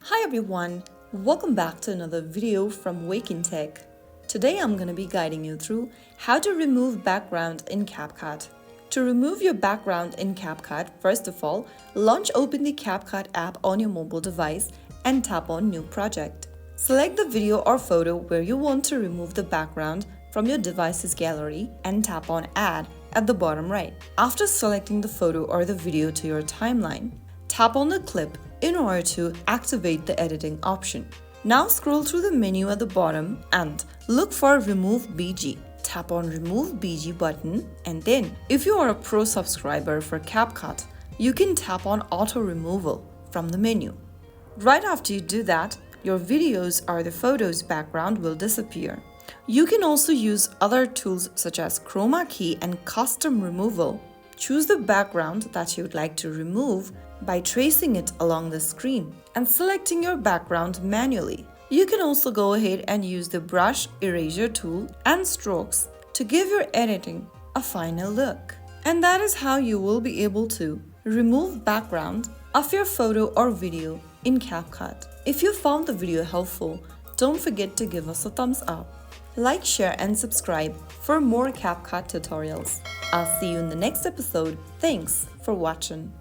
Hi everyone, welcome back to another video from Wake&Tech. Today I'm going to be guiding you through how to remove background in CapCut. To remove your background in CapCut, first of all, open the CapCut app on your mobile device and tap on New Project. Select the video or photo where you want to remove the background from your device's gallery and tap on Add at the bottom right. After selecting the photo or the video to your timeline, tap on the clip in order to activate the editing option. Now scroll through the menu at the bottom and look for Remove BG. Tap on Remove BG button, and then if you are a pro subscriber for CapCut, you can tap on Auto Removal from the menu. Right after you do that, your videos or the photos background will disappear. You can also use other tools such as Chroma Key and Custom Removal. Choose the background that you would like to remove by tracing it along the screen and selecting your background manually. You can also go ahead and use the brush eraser tool and strokes to give your editing a final look. And that is how you will be able to remove background of your photo or video in CapCut. If you found the video helpful, don't forget to give us a thumbs up. Like, share, and subscribe for more CapCut tutorials. I'll see you in the next episode. Thanks for watching.